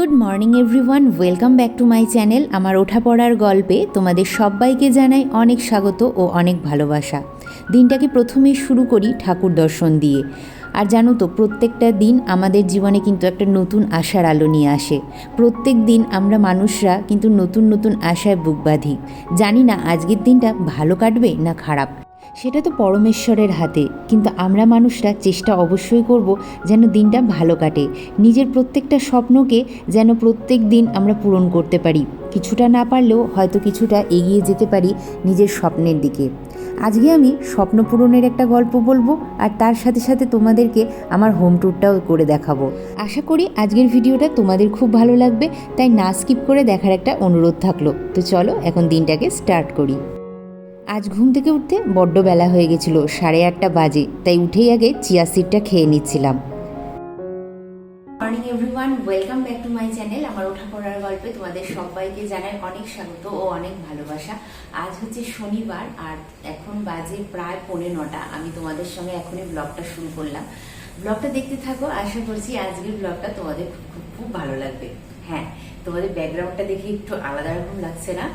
Good morning everyone, welcome back to my channel. আমার ওঠা পড়ার গল্পে তোমাদের সবাইকে জানাই অনেক স্বাগত ও অনেক ভালোবাসা। দিনটাকে প্রথমেই শুরু করি ঠাকুর দর্শন দিয়ে। আর জানো তো, প্রত্যেকটা দিন আমাদের জীবনে কিন্তু একটা নতুন আশার আলো নিয়ে আসে। প্রত্যেক দিন আমরা মানুষরা কিন্তু নতুন নতুন আশায় বুক বাঁধি। জানি না আজকের দিনটা ভালো কাটবে না খারাপ, সেটা তো পরমেশ্বরের হাতে। কিন্তু আমরা মানুষরা চেষ্টা অবশ্যই করব যেন দিনটা ভালো কাটে, নিজের প্রত্যেকটা স্বপ্নকে যেন প্রত্যেক দিন আমরা পূরণ করতে পারি। কিছুটা না পারলেও হয়তো কিছুটা এগিয়ে যেতে পারি নিজের স্বপ্নের দিকে। আজকে আমি স্বপ্ন পূরণের একটা গল্প বলবো, আর তার সাথে সাথে তোমাদেরকে আমার হোম ট্যুরটাও করে দেখাবো। আশা করি আজকের ভিডিওটা তোমাদের খুব ভালো লাগবে, তাই না স্কিপ করে দেখার একটা অনুরোধ থাকলো। তো চলো এখন দিনটাকে স্টার্ট করি। আজ ঘুম থেকে উঠতে বড্ড বেলা হয়ে গেছিলো, 8:30 বাজে। তাই উঠেই আগে চিয়া সিডটা খেয়ে নিচ্ছিলাম। Morning everyone, welcome back to my channel. আমার ওঠা পড়ার গল্পে তোমাদের সবাইকে জানাই অনেক স্বাগত ও অনেক ভালোবাসা। আজ হচ্ছে শনিবার আর এখন বাজে প্রায় 9:45। আমি তোমাদের সঙ্গে এখনই ব্লগটা শুরু করলাম। ব্লগটা দেখতে থাকো, আশা করছি আজকের ব্লগটা তোমাদের খুব খুব খুব ভালো লাগবে। হ্যাঁ, তোমাদের ব্যাকগ্রাউন্ডটা দেখে একটু আলাদা রকম লাগছে না?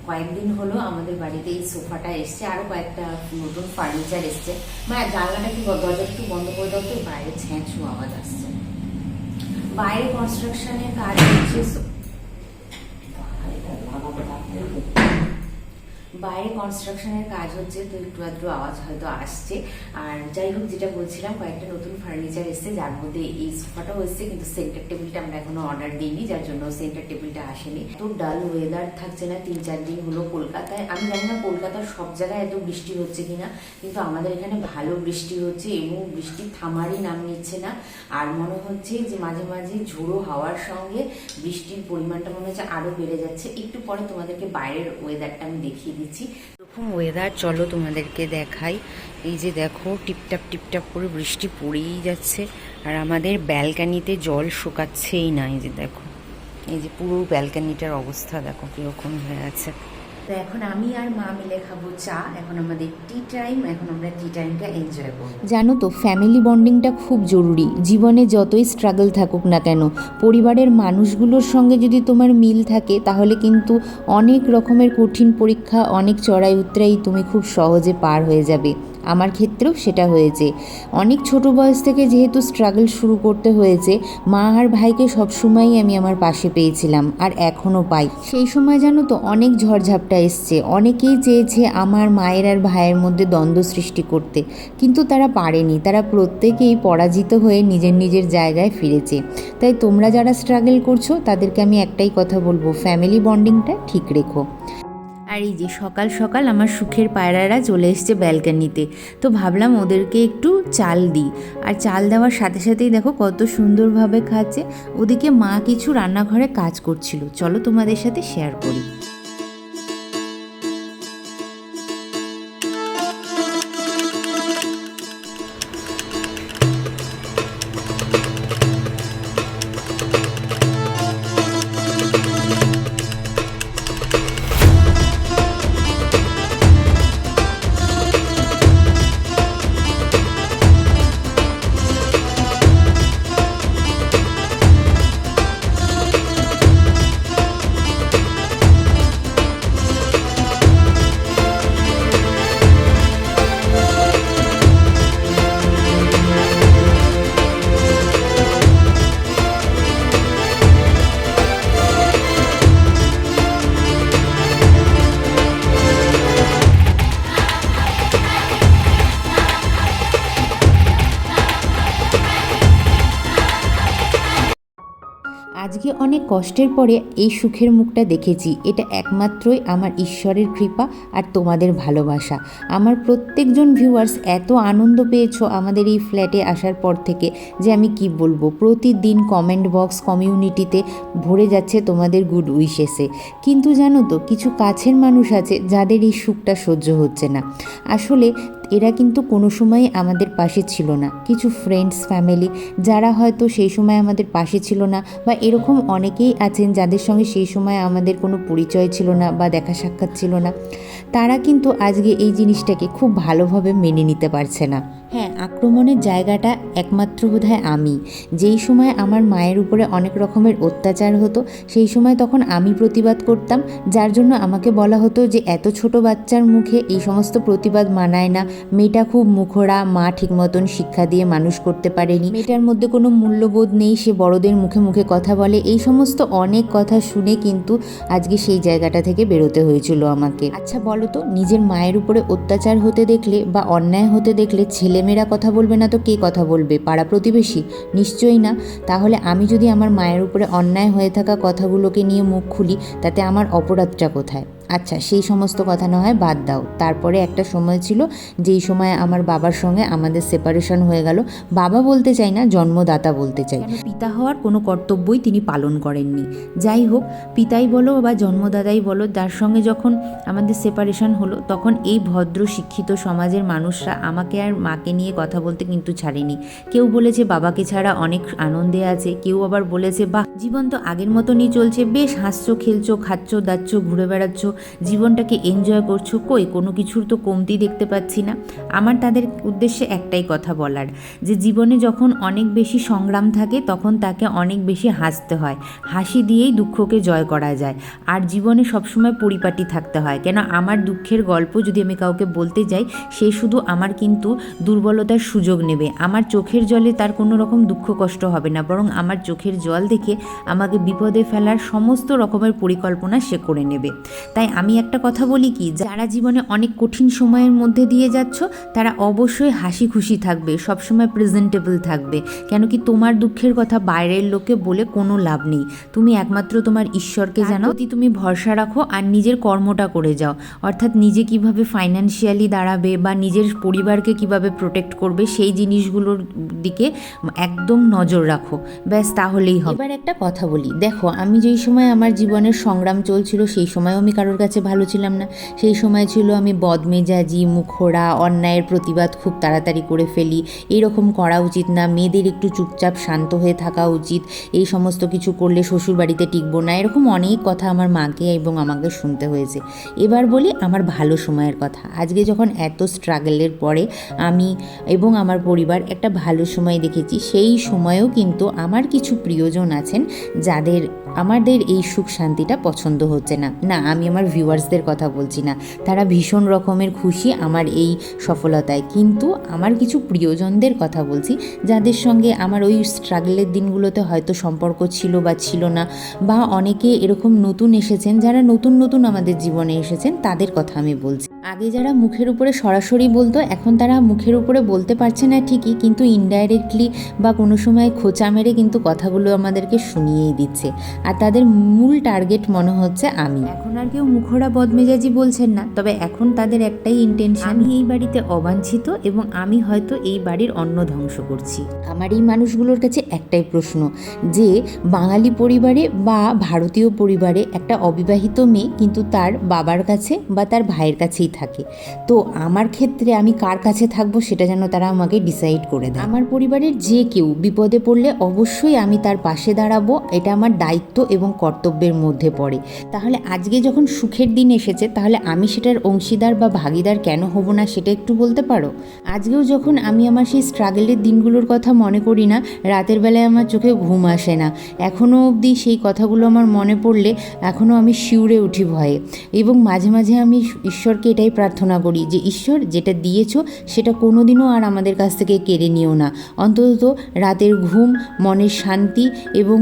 কয়েকদিন হলো আমাদের বাড়িতে এই সোফাটা এসছে, আরো কয়েকটা নতুন ফার্নিচার এসছে। জানলাটা কি দরজাটা একটু বন্ধ করে দাও, তো বাইরে ছ্যাঁচু আওয়াজ আসছে। বাইরে কনস্ট্রাকশনের কাজ হচ্ছে, বাইরে কনস্ট্রাকশনের কাজ হচ্ছে, তো একটু আধটু আওয়াজ হয়তো আসছে। আর যাই হোক, যেটা বলছিলাম, কয়েকটা নতুন ফার্নিচার এসছে, যার মধ্যে এই সোফাটাও এসছে, কিন্তু সেন্টার টেবিলটা আমরা এখনো অর্ডার দিইনি, যার জন্য সেন্টার টেবিলটা আসেনি। তো ডাল ওয়েদার থাকছে না 3-4 দিন হলো কলকাতায়। আমি জানি না কলকাতার সব জায়গায় এত বৃষ্টি হচ্ছে কিনা, কিন্তু আমাদের এখানে ভালো বৃষ্টি হচ্ছে এবং বৃষ্টি থামারই নাম নিচ্ছে না। আর মনে হচ্ছে যে মাঝে মাঝে ঝোড়ো হাওয়ার সঙ্গে বৃষ্টির পরিমাণটা মনে হচ্ছে আরো বেড়ে যাচ্ছে। একটু পরে তোমাদেরকে বাইরের ওয়েদারটা আমি দেখিয়ে দিচ্ছি। এরকম ওয়েদার, চলো তোমাদেরকে দেখাই। এই যে দেখো, টিপটাপ টিপটাপ করে বৃষ্টি পড়েই যাচ্ছে, আর আমাদের ব্যালকানিতে জল শুকাচ্ছেই না। এই যে দেখো, এই যে পুরো ব্যালকানিটার অবস্থা দেখো কিরকম হয়ে আছে। তো এখন আমি আর মা মিলে খাবো চা। এখন আমাদের টি টাইম, এখন আমরা টি টাইমটা এনজয় করবো। জানো তো, ফ্যামিলি বন্ডিংটা খুব জরুরি। জীবনে যতই স্ট্রাগল থাকুক না কেন, পরিবারের মানুষগুলোর সঙ্গে যদি তোমার মিল থাকে, তাহলে কিন্তু অনেক রকমের কঠিন পরীক্ষা, অনেক চড়াই উতরাই তুমি খুব সহজে পার হয়ে যাবে। আমার ক্ষেত্রেও সেটা হয়েছে। অনেক ছোট বয়স থেকে যেহেতু স্ট্রাগল শুরু করতে হয়েছে, মা আর ভাইকে সবসময়ই আমি আমার পাশে পেয়েছিলাম, আর এখনও পাই। সেই সময় জানো তো, অনেক ঝড়ঝাপটা এসছে। অনেকেই চেয়েছে আমার মায়ের আর ভাইয়ের মধ্যে দ্বন্দ্ব সৃষ্টি করতে, কিন্তু তারা পারেনি। তারা প্রত্যেকেই পরাজিত হয়ে নিজের নিজের জায়গায় ফিরেছে। তাই তোমরা যারা স্ট্রাগল করছো, তাদেরকে আমি একটাই কথা বলবো, ফ্যামিলি বন্ডিংটা ঠিক রেখো। আর এই যে সকাল সকাল আমার সুখের পায়রারা চলে এসছে ব্যালকানিতে, তো ভাবলাম ওদেরকে একটু চাল দিই। আর চাল দেওয়ার সাথে সাথেই দেখো কত সুন্দরভাবে খাচ্ছে। ওদিকে মা কিছু রান্নাঘরে কাজ করছিল, চলো তোমাদের সাথে শেয়ার করি। আজকে অনেক কষ্টের পরে এই সুখের মুখটা দেখেছি। এটা একমাত্রই আমার ঈশ্বরের কৃপা আর তোমাদের ভালোবাসা। আমার প্রত্যেকজন ভিউয়ার্স এত আনন্দ পেয়েছো আমাদের এই ফ্ল্যাটে আসার পর থেকে, যে আমি কি বলবো। প্রতিদিন কমেন্ট বক্স, কমিউনিটিতে ভরে যাচ্ছে তোমাদের গুড উইশেসে। কিন্তু জানো তো, কিছু কাছের মানুষ আছে যাদের এই সুখটা সহ্য হচ্ছে না। আসলে এরা কিন্তু কোনো সময় আমাদের পাশে ছিল না। কিছু ফ্রেন্ডস, ফ্যামিলি যারা হয়তো সেই সময় আমাদের পাশে ছিল না, বা এরকম অনেকেই আছেন যাদের সঙ্গে সেই সময় আমাদের কোনো পরিচয় ছিল না বা দেখা সাক্ষাৎ ছিল না, তারা কিন্তু আজকে এই জিনিসটাকে খুব ভালোভাবে মেনে নিতে পারছে না। হ্যাঁ, আক্রমণের জায়গাটা একমাত্র বোধহয় আমি। যেই সময় আমার মায়ের উপরে অনেক রকমের অত্যাচার হতো, সেই সময় তখন আমি প্রতিবাদ করতাম, যার জন্য আমাকে বলা হতো যে এত ছোট বাচ্চার মুখে এই সমস্ত প্রতিবাদ মানায় না, মেয়েটা খুব মুখোড়া, মা ঠিক মতন শিক্ষা দিয়ে মানুষ করতে পারেনি, মেয়েটার মধ্যে কোনো মূল্যবোধ নেই, সে বড়দের মুখে মুখে কথা বলে। এই সমস্ত অনেক কথা শুনে কিন্তু আজকে সেই জায়গাটা থেকে বেরোতে হয়েছিল আমাকে। আচ্ছা বলো তো, নিজের মায়ের উপরে অত্যাচার হতে দেখলে বা অন্যায় হতে দেখলে ছেলেমেয়েরা কথা বলবে না তো কে কথা বলবে? পাড়া প্রতিবেশী? নিশ্চয়ই না। তাহলে আমি যদি আমার মায়ের উপরে অন্যায় হয়ে থাকা কথাগুলোকে নিয়ে মুখ খুলি, তাতে আমার অপরাধটা কোথায়? আচ্ছা, সেই সমস্ত কথা না হয় বাদ দাও। তারপরে একটা সময় ছিল যেই সময় আমার বাবার সঙ্গে আমাদের সেপারেশন হয়ে গেল। বাবা বলতে চাই না, জন্মদাতা বলতে চাই, কেন পিতা হওয়ার কোনো কর্তব্যই তিনি পালন করেননি। যাই হোক, পিতাই বলো বা জন্মদাতাই বলো, তার সঙ্গে যখন আমাদের সেপারেশন হলো, তখন এই ভদ্র শিক্ষিত সমাজের মানুষরা আমাকে আর মাকে নিয়ে কথা বলতে কিন্তু ছাড়েনি। কেউ বলেছে বাবাকে ছাড়া অনেক আনন্দে আছে, কেউ আবার বলেছে বাহ, জীবন তো আগের মতনই চলছে, বেশ হাসছো, খেলছো, খাচ্ছ, দাচ্ছ, ঘুরে বেড়াচ্ছ, জীবনটাকে এনজয় করছো, কই কোনো কিছুর তো কমতি দেখতে পাচ্ছি না। আমার তাদের উদ্দেশ্যে একটাই কথা বলার, যে জীবনে যখন অনেক বেশি সংগ্রাম থাকে তখন তাকে অনেক বেশি হাসতে হয়, হাসি দিয়েই দুঃখকে জয় করা যায়। আর জীবনে সবসময় পরিপাটি থাকতে হয়। কেন আমার দুঃখের গল্প যদি আমি কাউকে বলতে যাই, সে শুধু আমার কিন্তু দুর্বলতার সুযোগ নেবে। আমার চোখের জলে তার কোনো রকম দুঃখ কষ্ট হবে না, বরং আমার চোখের জল দেখে আমাকে বিপদে ফেলার সমস্ত রকমের পরিকল্পনা সে করে নেবে। তাই আমি একটা কথা বলি কি, যারা জীবনে অনেক কঠিন সময়ের মধ্যে দিয়ে যাচ্ছ, তারা অবশ্যই হাসি খুশি থাকবে, সবসময় প্রেজেন্টেবল থাকবে। কেন কি তোমার দুঃখের কথা বাইরের লোককে বলে কোনো লাভ নেই। তুমি একমাত্র তোমার ঈশ্বরকে জানো, যদি তুমি ভরসা রাখো আর নিজের কর্মটা করে যাও, অর্থাৎ নিজে কিভাবে ফাইন্যান্সিয়ালি দাঁড়াবে বা নিজের পরিবারকে কিভাবে প্রোটেক্ট করবে, সেই জিনিসগুলোর দিকে একদম নজর রাখো, ব্যাস তাহলেই হবে। এবার একটা কথা বলি, দেখো আমি যেই সময় আমার জীবনের সংগ্রাম চলছিল, সেই সময়ও আমি কারোর কাছে ভালো ছিলাম না। সেই সময় ছিল আমি বদমেজাজি, মুখোড়া, অন্যায়ের প্রতিবাদ খুব তাড়াতাড়ি করে ফেলি, এরকম করা উচিত না, মেয়েদের একটু চুপচাপ শান্ত হয়ে থাকা উচিত, এই সমস্ত কিছু করলে শ্বশুর বাড়িতে টিকবো না, এরকম অনেক কথা আমার মাকে এবং আমাকে শুনতে হয়েছে। এবার বলি আমার ভালো সময়ের কথা। আজকে যখন এত স্ট্রাগলের পরে আমি এবং আমার পরিবার একটা ভালো সময় দেখেছি, সেই সময়েও কিন্তু আমার কিছু প্রিয়জন আছেন যাদের আমাদের এই সুখ শান্তিটা পছন্দ হচ্ছে না। না, আমি আমার ভিউয়ার্সদের কথা বলছি না, তারা ভীষণ রকমের খুশি আমার এই সফলতায়, কিন্তু আমার কিছু প্রিয়জনদের কথা বলছি, যাদের সঙ্গে আমার ওই স্ট্রাগলের দিনগুলোতে হয়তো সম্পর্ক ছিল বা ছিল না, বা অনেকে এরকম নতুন এসেছেন, যারা নতুন নতুন আমাদের জীবনে এসেছেন, তাদের কথা আমি বলছি। আগে যারা মুখের উপরে সরাসরি বলতো, এখন তারা মুখের উপরে বলতে পারছে না ঠিকই, কিন্তু ইনডাইরেক্টলি বা কোনো সময় খোঁচা মেরে কিন্তু কথাগুলো আমাদেরকে শুনিয়েই দিচ্ছে। আর তাদের মূল টার্গেট মনে হচ্ছে আমি। এখন আর কেউ মুখোড়া বদমেজাজি বলছেন না, তবে এখন তাদের একটাই ইন্টেনশন, আমি এই বাড়িতে অবাঞ্ছিত এবং আমি হয়তো এই বাড়ির অন্ন ধ্বংস করছি। আমার এই মানুষগুলোর কাছে একটাই প্রশ্ন, যে বাঙালি পরিবারে বা ভারতীয় পরিবারে একটা অবিবাহিত মেয়ে কিন্তু তার বাবার কাছে বা তার ভাইয়ের কাছেই থাকে, তো আমার ক্ষেত্রে আমি কার কাছে থাকবো সেটা যেন তারা আমাকে ডিসাইড করে দেয়। আমার পরিবারের যে কেউ বিপদে পড়লে অবশ্যই আমি তার পাশে দাঁড়াবো, এটা আমার দায়িত্ব এবং কর্তব্যের মধ্যে পড়ে। তাহলে আজকে যখন সুখের দিন এসেছে, তাহলে আমি সেটার অংশীদার বা ভাগিদার কেন হব না, সেটা একটু বলতে পারো? আজকেও যখন আমি আমার সেই স্ট্রাগলের দিনগুলোর কথা মনে করি না, রাতের বেলায় আমার চোখে ঘুম আসে না, এখনও অবধি সেই কথাগুলো আমার মনে পড়লে এখনও আমি শিউরে উঠি ভয়ে, এবং মাঝে মাঝে আমি ঈশ্বরকে এটাই প্রার্থনা করি যে ঈশ্বর, যেটা দিয়েছো সেটা কোনোদিনও আর আমাদের কাছ থেকে কেড়ে নিও না, অন্তত রাতের ঘুম, মনের শান্তি এবং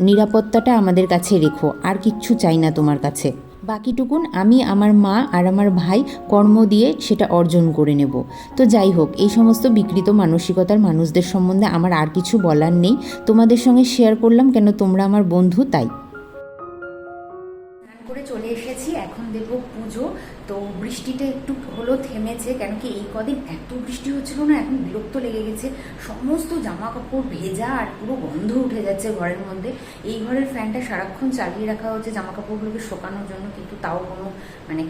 নিরাপত্তাটা আমাদের কাছে রেখো, আর কিচ্ছু চাই না তোমার কাছে। বাকিটুকুন আমি, আমার মা আর আমার ভাই কর্ম দিয়ে সেটা অর্জন করে নেব। তো যাই হোক, এই সমস্ত বিকৃত মানসিকতার মানুষদের সম্বন্ধে আমার আর কিছু বলার নেই, তোমাদের সঙ্গে শেয়ার করলাম কেন তোমরা আমার বন্ধু তাই। করে চলে এসেছি, এখন দেবো পুজো। তো বৃষ্টিটা একটু হলো থেমেছে, কেন কি এই কদিন এত বৃষ্টি হচ্ছিল না, এখন বিরক্ত লেগে গেছে, সমস্ত জামা কাপড় ভেজা আর পুরো গন্ধ উঠে যাচ্ছে ঘরের মধ্যে। এই ঘরের ফ্যানটা সারাক্ষণ চালিয়ে রাখা হচ্ছে জামা কাপড়গুলোকে শোকানোর জন্য, কিন্তু তাও কোনো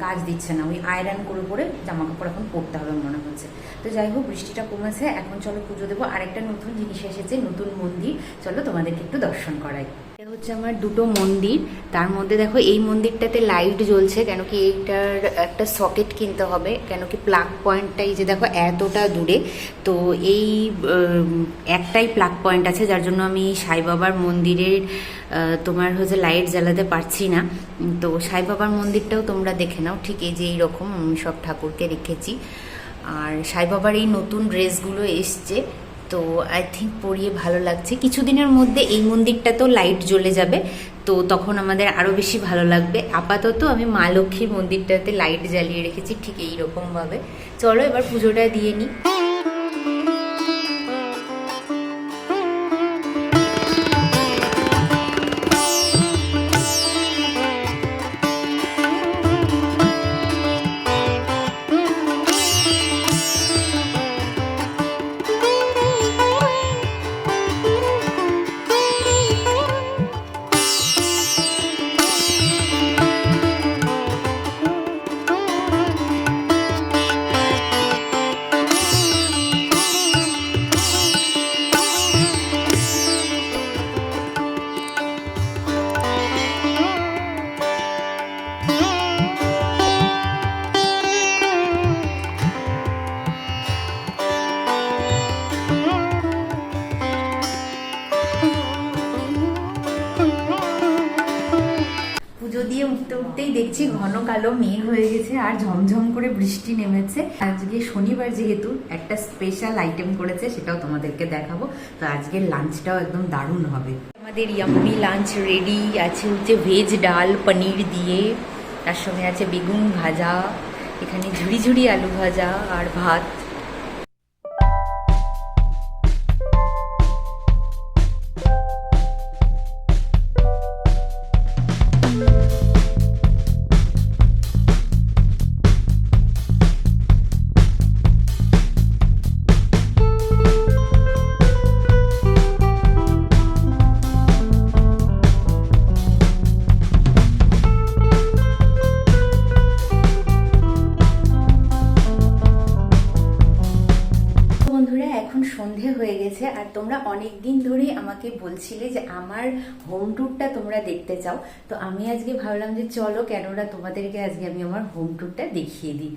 কাজ দিচ্ছে না, ওই আয়রন করে করে জামা কাপড় এখন পরতে হবে মনে হচ্ছে। তো যাই হোক, বৃষ্টিটা কমেছে, এখন চলো পুজো দেবো। আরেকটা নতুন জিনিস এসেছে, নতুন মন্দির, চলো তোমাদেরকে একটু দর্শন করাই। এটা হচ্ছে আমার দুটো মন্দির, তার মধ্যে দেখো এই মন্দিরটাতে লাইট জ্বলছে, কেন কি এইটার একটা সকেট কিনতে হবে, কেন কি প্লাগ পয়েন্টটা এই যে দেখো এতটা দূরে, তো এই একটাই প্লাগ পয়েন্ট আছে, যার জন্য আমি সাই বাবার মন্দিরের তোমার হচ্ছে লাইট জ্বালাতে পারছি না। তো সাই বাবার মন্দিরটাও তোমরা দেখে নাও, ঠিক এই যে এইরকম আমি সব ঠাকুরকে রেখেছি। আর সাই বাবার এই নতুন ড্রেসগুলো এসছে, তো আই থিঙ্ক পরিয়ে ভালো লাগছে। কিছুদিনের মধ্যে এই মন্দিরটাতেও লাইট জ্বলে যাবে, তো তখন আমাদের আরও বেশি ভালো লাগবে। আপাতত আমি মা লক্ষ্মীর মন্দিরটাতে লাইট জ্বালিয়ে রেখেছি ঠিক এইরকমভাবে। চলো এবার পুজোটা দিয়ে নিই। দিয়ে উঠতে উঠতেই দেখছি ঘন কালো মেঘ হয়ে গেছে আর ঝমঝম করে বৃষ্টি নেমেছে। আজকে শনিবার যেহেতু একটা স্পেশাল আইটেম করেছে, সেটাও তোমাদেরকে দেখাবো। তো আজকের লাঞ্চটাও একদম দারুণ হবে। আমাদের ইয়াম্মি লাঞ্চ রেডি আছে, হচ্ছে ভেজ ডাল পনির দিয়ে, তার সঙ্গে আছে বেগুন ভাজা, এখানে ঝুড়ি ঝুড়ি আলু ভাজা আর ভাত। সন্ধে হয়ে গেছে আর তোমরা অনেক দিন ধরেই আমাকে বলছিলে যে আমার হোম ট্যুরটা তোমরা দেখতে চাও, তো আমি আজকে ভাবলাম যে চলো কেননা তোমাদেরকে আজকে আমি আমার হোম ট্যুরটা দেখিয়ে দিই।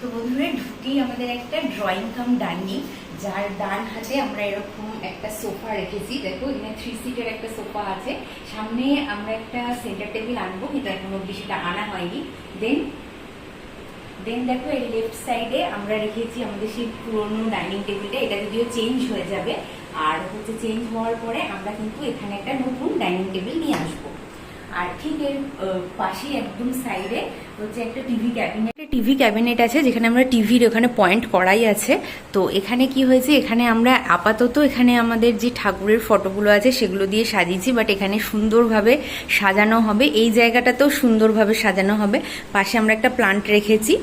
তো বন্ধুরা ঢুকেই আমাদের একটা ড্রয়িং কাম ডাইনিং, যার ডান হাতে আমরা এরকম একটা সোফা রেখেছি। দেখো এখানে 3 সিটের একটা সোফা আছে, সামনে আমরা একটা সেন্টার টেবিল আনবো, কিন্তু এখন অব্দি সেটা আনা হয়নি। দেন দেখো এই লেফট সাইডে আমরা রেখেছি আমাদের সেই পুরোনো ডাইনিং টেবিলটা, এটা যদিও চেঞ্জ হয়ে যাবে, আর হচ্ছে চেঞ্জ হওয়ার পরে আমরা কিন্তু এখানে একটা নতুন ডাইনিং টেবিল নিয়ে আসবো। আর ঠিক এর পাশে একদম সাইডে হচ্ছে একটা টিভি ক্যাবিনেট আছে, যেখানে আমরা টিভির ওখানে পয়েন্ট করাই আছে। তো এখানে কি হয়েছে, এখানে আমরা আপাতত এখানে আমাদের যে ঠাকুরের ফটোগুলো আছে সেগুলো দিয়ে সাজিয়েছি, বাট এখানে সুন্দরভাবে সাজানো হবে, এই জায়গাটাতেও সুন্দরভাবে সাজানো হবে। পাশে আমরা একটা প্লান্ট রেখেছি,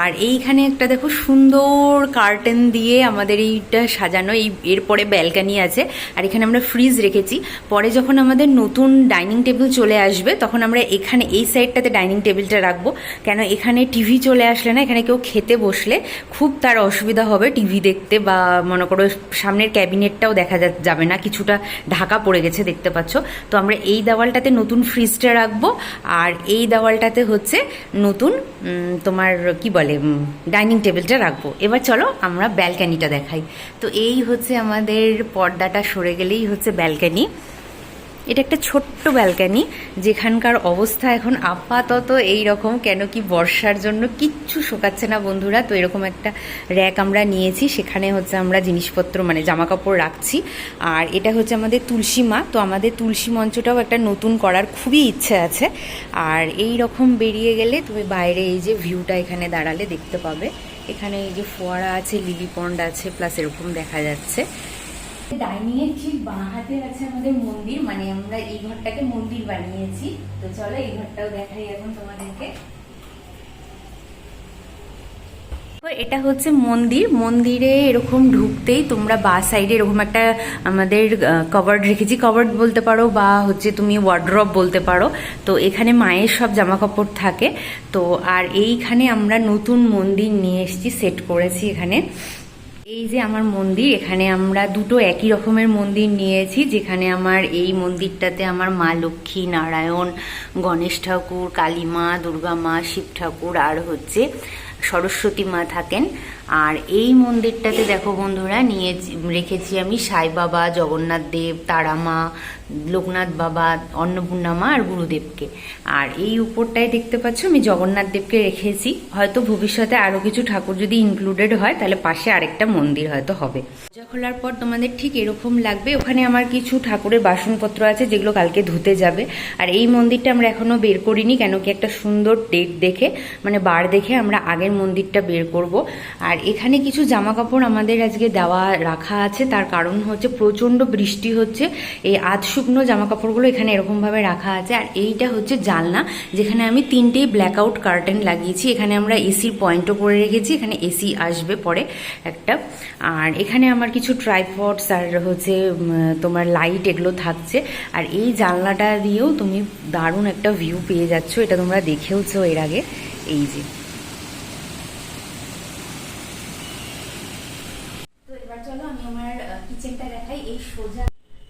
আর এইখানে একটা দেখো সুন্দর কার্টেন দিয়ে আমাদের এইটা সাজানো। এরপরে ব্যালকানি আছে, আর এখানে আমরা ফ্রিজ রেখেছি। পরে যখন আমাদের নতুন ডাইনিং টেবিল চলে আসবে তখন আমরা এখানে এই সাইডটাতে ডাইনিং টেবিলটা রাখবো, কেন এখানে টিভি চলে আসলে না, এখানে কেউ খেতে বসলে খুব তার অসুবিধা হবে টিভি দেখতে, বা মনে করো সামনের ক্যাবিনেটটাও দেখা যাবে না, কিছুটা ঢাকা পড়ে গেছে দেখতে পাচ্ছ। তো আমরা এই দেওয়ালটাতে নতুন ফ্রিজটা রাখবো, আর এই দেওয়ালটাতে হচ্ছে নতুন তোমার কি বলে ডাইনিং টেবিলটা রাখবো। এবার চলো আমরা ব্যালকানিটা দেখাই। তো এই হচ্ছে আমাদের পর্দাটা সরে গেলেই হচ্ছে ব্যালকানি। এটা একটা ছোট্ট ব্যালকানি, যেখানকার অবস্থা এখন আপাতত এই রকম, কেন কি বর্ষার জন্য কিচ্ছু শোকাচ্ছে না বন্ধুরা। তো এরকম একটা র্যাক আমরা নিয়েছি, সেখানে হচ্ছে আমরা জিনিসপত্র মানে জামা কাপড় রাখছি। আর এটা হচ্ছে আমাদের তুলসী মা, তো আমাদের তুলসী মঞ্চটাও একটা নতুন করার খুবই ইচ্ছে আছে। আর এই রকম বেরিয়ে গেলে তুমি বাইরে এই যে ভিউটা এখানে দাঁড়ালে দেখতে পাবে, এখানে এই যে ফোয়ারা আছে, লিলি পন্ড আছে, প্লাস এরকম দেখা যাচ্ছে। ডাইনিং এর ঠিক বাঁ হাতে আছে আমাদের মন্দির, মানে আমরা এই ঘরটাকে মন্দির বানিয়েছি। তো চলো এই ঘরটাও দেখাই এখন তোমাদেরকে। তো এটা হচ্ছে মন্দির। মন্দিরে এরকম ঢুকতেই তোমরা বা সাইডে এরকম একটা আমাদের কভার্ড রেখেছি, কভার্ড বলতে পারো বা হচ্ছে তুমি ওয়ার্ড্রপ বলতে পারো। তো এখানে মায়ের সব জামা কাপড় থাকে। তো আর এইখানে আমরা নতুন মন্দির নিয়ে এসেছি, সেট করেছি এখানে। এই যে আমার মন্দির, এখানে আমরা দুটো একই রকমের মন্দির নিয়েছি, যেখানে আমার এই মন্দিরটাতে আমার মা লক্ষ্মী, নারায়ণ, গণেশ ঠাকুর, কালী মা, দুর্গা মা, শিব ঠাকুর আর হচ্ছে সরস্বতী মা থাকেন। আর এই মন্দিরটাতে দেখো বন্ধুরা রেখেছি আমি সাই বাবা, জগন্নাথ দেব, তারা মা, লোকনাথ বাবা, অন্নপূর্ণা মা আর গুরুদেবকে। আর এই উপরটায় দেখতে পাচ্ছ আমি জগন্নাথ দেবকে রেখেছি। হয়তো ভবিষ্যতে আরো কিছু ঠাকুর যদি ইনক্লুডেড হয় তাহলে পাশে আরেকটা মন্দির হয়তো হবে। দরজা খোলার পর তোমাদের ঠিক এরকম লাগবে। ওখানে আমার কিছু ঠাকুরের বাসনপত্র আছে যেগুলো কালকে ধুতে যাবে। আর এই মন্দিরটা আমরা এখনো বের করিনি, কেন কি একটা সুন্দর ডেট দেখে মানে বার দেখে আমরা আগের মন্দিরটা বের করব। আর এখানে কিছু জামা কাপড় আমাদের আজকে দেওয়া রাখা আছে, তার কারণ হচ্ছে প্রচণ্ড বৃষ্টি হচ্ছে। এই আধ শুকনো জামা কাপড়গুলো এখানে এরকমভাবে রাখা আছে। আর এইটা হচ্ছে জানলা, যেখানে আমি 3টে ব্ল্যাকআউট কার্টেন লাগিয়েছি। এখানে আমরা এসির পয়েন্টও করে রেখেছি, এখানে এসি আসবে পরে একটা। আর এখানে আমার কিছু ট্রাইপডস আর হচ্ছে তোমার লাইট এগুলো থাকছে। আর এই জানলাটা দিয়েও তুমি দারুণ একটা ভিউ পেয়ে যাচ্ছ, এটা তোমরা দেখেওছো এর আগে। এই যে চলো আমি আমার কিচেনটা দেখাই। এই সোজা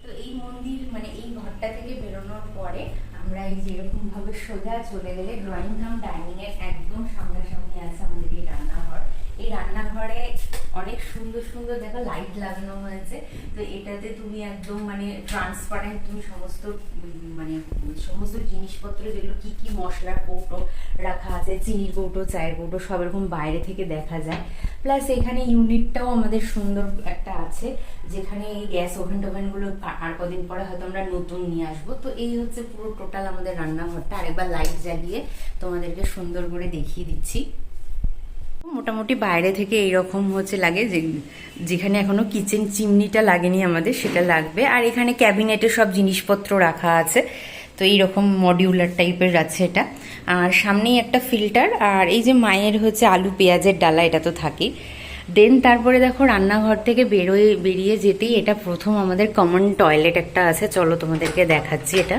তো এই মন্দির মানে এই ঘরটা থেকে বেরোনোর পরে আমরা এই যে এরকম ভাবে সোজা চলে গেলে ড্রয়িং কাম ডাইনিং এর একদম সামনাসামনি আছে আমাদের এই রান্নাঘর। এই রান্নাঘরে অনেক সুন্দর সুন্দর দেখো লাইট লাগানো হয়েছে। তো এটাতে তুমি একদম মানে ট্রান্সপারেন্ট তুমি সমস্ত জিনিসপত্র যেগুলো কি কি মশলার কৌটো রাখা আছে, চিনির কৌটো, চায়ের কৌটো সব এরকম বাইরে থেকে দেখা যায়। প্লাস এখানে ইউনিটটাও আমাদের সুন্দর একটা আছে, যেখানে এই গ্যাস ওভেন টোভেনগুলো আর কদিন পরে হয়তো আমরা নতুন নিয়ে আসবো। তো এই হচ্ছে পুরো টোটাল আমাদের রান্নাঘরটা। আরেকবার লাইট জ্বালিয়ে তোমাদেরকে সুন্দর করে দেখিয়ে দিচ্ছি। মোটামুটি বাইরে থেকে এইরকম হচ্ছে লাগে, যেখানে এখনো কিচেন চিমনিটা লাগেনি আমাদের, সেটা লাগবে। আর এখানে ক্যাবিনেটে সব জিনিসপত্র রাখা আছে। তো এইরকম মডিউলার টাইপের আছে এটা। আর সামনেই একটা ফিল্টার। আর এই যে মায়ের হচ্ছে আলু পেঁয়াজের ডালা, এটা তো থাকেই। দেন তারপরে দেখো রান্নাঘর থেকে বেরিয়ে যেতেই এটা প্রথম আমাদের কমন টয়লেট একটা আছে। চলো তোমাদেরকে দেখাচ্ছি এটা।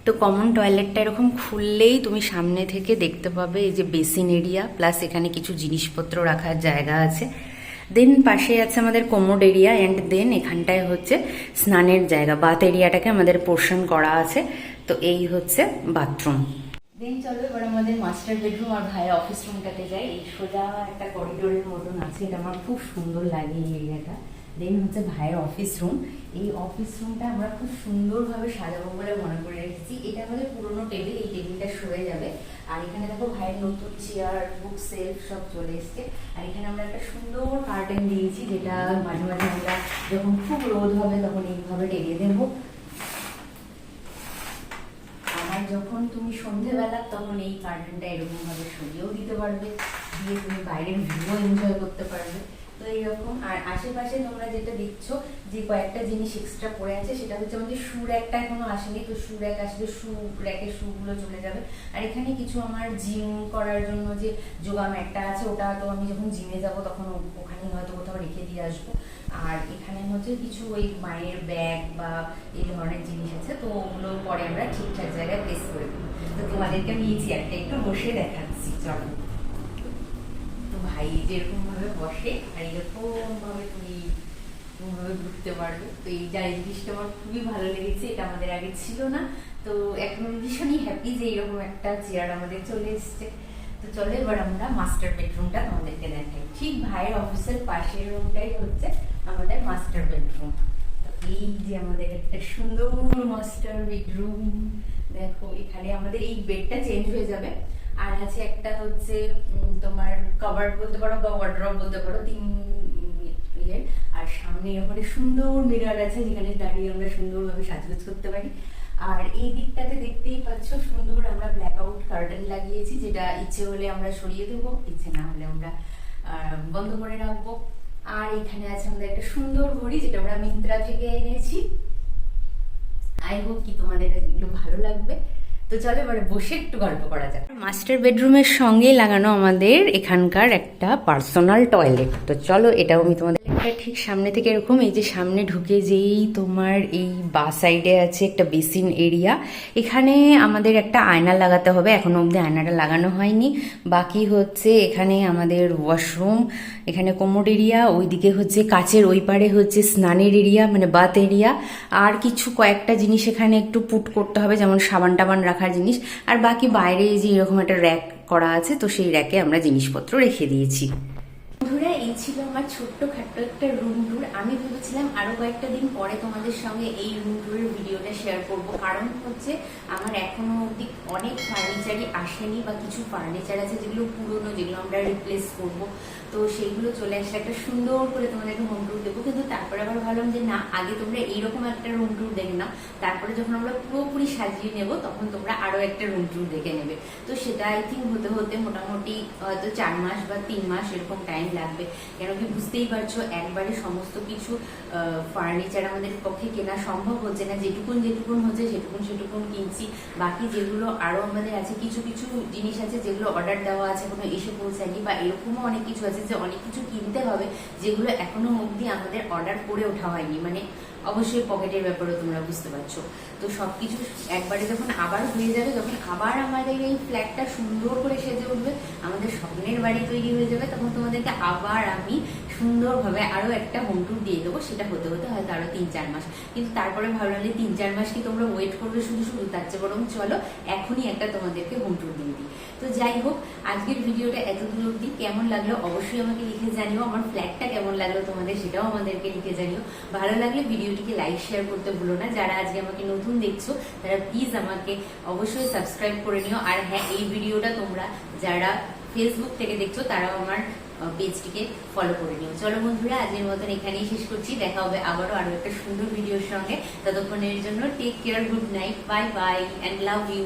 তো কমন টয়লেটটা এরকম খুললেই তুমি সামনে থেকে দেখতে পাবে এই যে বেসিন এরিয়া, প্লাস এখানে কিছু জিনিসপত্র রাখার জায়গা আছে। দেন পাশে আছে আমাদের কোমোড এরিয়া, অ্যান্ড দেন এখানটায় হচ্ছে স্নানের জায়গা, বাথ এরিয়াটাকে আমাদের পোর্শন করা আছে। তো এই হচ্ছে বাথরুম। দেন চলো এবার আমাদের মাস্টার বেডরুম আর ভাইয়ের অফিস রুমটাতে যাই। এই সোজা একটা করিডোরের মতন আছে, এটা আমার খুব সুন্দর লাগে এই এরিয়াটা। দেন হচ্ছে ভাইয়ের অফিস রুম। এই অফিস রুমটা আমরা খুব সুন্দরভাবে সাজাবো বলে মনে করে রেখেছি। এটা আমাদের পুরোনো টেবিল, এই টেবিলটা সরে যাবে। আর এখানে দেখো ভাইয়ের নতুন চেয়ার, বুক সেলফ সব চলে এসছে। আর এখানে আমরা একটা সুন্দর কার্টেন দিয়েছি, যেটা মাঝে মাঝে আমরা যখন খুব রোদ হবে তখন এইভাবে টেনে দেবো। আর যখন তুমি সন্ধ্যেবেলা তখন এই কার্টেনটা এরকম ভাবে সরিয়েও দিতে পারবে, দিয়ে তুমি বাইরের ভিউ এনজয় করতে পারবে। তো এইরকম। আর আশেপাশে তোমরা যেটা দেখছো যে কয়েকটা জিনিস এক্সট্রা পড়ে আছে, সেটা হচ্ছে আমাদের শু র্যাকটা এখনো আসেনি। তো শু র্যাক আসলে শু র্যাকের শুগুলো চলে যাবে। আর এখানে কিছু আমার জিম করার জন্য যে যোগা ম্যাটটা আছে, ওটা তো আমি যখন জিমে যাব তখন ওখানেই হয়তো কোথাও রেখে দিয়ে আসবো। আর এখানে হচ্ছে কিছু ওই মায়ের ব্যাগ বা এই ধরনের জিনিস আছে, তো ওগুলো পরে আমরা ঠিকঠাক জায়গায় প্লেস করে দেবো। তো তোমাদেরকে আমি এই চেয়ারটা একটু বসে দেখাচ্ছি, চলো। ভাই যেরকম ভাবে বসে আর এরকম ভাবে তুমি ঘুরতে পারবে। তো এই জিনিসটা আমার খুবই ভালো লেগেছে, এটা আমাদের আগে ছিল না। তো এখন ভীষণই হ্যাপি যে এরকম একটা চেয়ার আমাদের চলে এসছে। তো চলো এবার আমরা মাস্টার বেডরুমটা আমাদেরকে দেখাই। ঠিক ভাইয়ের অফিসের পাশের রুমটাই হচ্ছে আমাদের মাস্টার বেডরুম। এই যে আমাদের একটা সুন্দর মাস্টার বেডরুম। দেখো এখানে আমাদের এই বেডটা চেঞ্জ হয়ে যাবে। আর আছে একটা হচ্ছে তোমার কভার বলতে পারো বা ওয়ার্ড্রপ বলতে পারো, 3 ইয়ে। আর সামনে ওখানে সুন্দর মিরর আছে, যেখানে দাঁড়িয়ে আমরা সুন্দরভাবে সাজগোজ করতে পারি। আর এই দিকটাতে দেখতেই পাচ্ছ সুন্দর আমরা ব্ল্যাকআউট কার্টেন লাগিয়েছি, যেটা ইচ্ছে হলে আমরা সরিয়ে দেবো, ইচ্ছে না হলে আমরা বন্ধ করে রাখবো। আর এখানে আছে আমাদের একটা সুন্দর ঘড়ি, যেটা আমরা মিন্ত্রা থেকে এনেছি। আই হোপ কি তোমাদের এগুলো ভালো লাগবে। তো চলো এবারে বসে একটু গল্প করা যাক। মাস্টার বেডরুমের সঙ্গেই লাগানো আমাদের এখানকার একটা পার্সোনাল টয়লেট। তো চলো এটাও আমি তোমাদের ঠিক সামনে থেকে এরকম, এই যে সামনে ঢুকে যেই তোমার এই বা সাইডে আছে একটা বেসিন এরিয়া, এখানে আমাদের একটা আয়না লাগাতে হবে, এখনো অবধি আয়নাটা লাগানো হয়নি। বাকি হচ্ছে এখানে আমাদের ওয়াশরুম, এখানে কোমোড এরিয়া, ওইদিকে হচ্ছে কাচের ওই পারে হচ্ছে স্নানের এরিয়া মানে বাথ এরিয়া, আর কিছু কয়েকটা জিনিস এখানে একটু পুট করতে হবে, যেমন সাবান টাবান রাখার জিনিস। আর বাকি বাইরে এই যে এরকম একটা র্যাক করা আছে, তো সেই র্যাকে আমরা জিনিসপত্র রেখে দিয়েছি। বন্ধুরা, এই ছিল আমার ছোট্ট খাট্ট একটা রুম ট্যুর। আমি ভেবেছিলাম আরো কয়েকটা দিন পরে তোমাদের সঙ্গে এই রুম ট্যুরের ভিডিওটা শেয়ার করব, কারণ হচ্ছে আমার এখনো অবধি অনেক ফার্নিচারই আসেনি, বা কিছু ফার্নিচার আছে যেগুলো পুরনো, যেগুলো আমরা রিপ্লেস করব। তো সেইগুলো চলে আসলে একটা সুন্দর করে তোমাদেরকে হোম ট্যুর দেবো। কিন্তু তারপরে আবার ভাবলাম যে না, আগে তোমরা এইরকম একটা রুম ট্যুর দেখে নাও, তারপরে যখন আমরা পুরোপুরি সাজিয়ে নেব তখন তোমরা আরো একটা রুম ট্যুর দেখে নেবে। তো সেটা আই থিঙ্ক হতে হতে মোটামুটি হয়তো 4 মাস বা 3 মাস এরকম টাইম লাগবে। কেন কি বুঝতেই পারছো, একবারে সমস্ত কিছু ফার্নিচার আমাদের পক্ষে কেনা সম্ভব হচ্ছে না। যেটুকুন হচ্ছে সেটুকুন কিনছি। বাকি যেগুলো আরো আমাদের আছে, কিছু কিছু জিনিস আছে যেগুলো অর্ডার দেওয়া আছে, কোনো এসে পৌঁছায়নি, বা এরকমও অনেক কিছু আছে যে অনেক কিছু কিনতে হবে যেগুলো এখনো অবধি আমাদের অর্ডার করে ওঠা হয়নি। মানে অবশ্যই পকেটের ব্যাপারও তোমরা বুঝতে পারছো। তো সবকিছু একবারে যখন আবার হয়ে যাবে, যখন আবার আমাদের এই ফ্ল্যাটটা সুন্দর করে সেজে উঠবে, আমাদের স্বপ্নের বাড়ি তৈরি হয়ে যাবে, তখন তোমাদেরকে আবার আমি সুন্দরভাবে আরো একটা হোম ট্যুর দিয়ে দেবো। সেটা হতে হতে হয়তো আরো 3-4 মাস। কিন্তু তারপরে ভাবলাম যে 3-4 মাস কি তোমরা ওয়েট করবে শুধু শুধু, তার চেয়ে বরং চলো এখনই একটা তোমাদেরকে হোম ট্যুর দিয়ে দিই। তো যাই হোক, আজকের ভিডিওটা এতদূর অবধি কেমন লাগলো অবশ্যই আমাকে লিখে জানিও। আমার ফ্ল্যাটটা কেমন লাগলো তোমাদের সেটাও আমাদেরকে লিখে জানিও। ভালো লাগলে ভিডিওটিকে লাইক শেয়ার করতে ভুলো না। যারা আজকে আমাকে নতুন দেখছো তারা প্লিজ আমাকে অবশ্যই সাবস্ক্রাইব করে নিও। আর হ্যাঁ, এই ভিডিওটা তোমরা যারা ফেসবুক থেকে দেখছো তারাও আমার পেজটিকে ফলো করে নিও। চলো বন্ধুরা, আজকের মতন এখানেই শেষ করছি। দেখা হবে আবারও আরো একটা সুন্দর ভিডিওর সঙ্গে। ততক্ষণের জন্য take care, good night, bye bye and love you.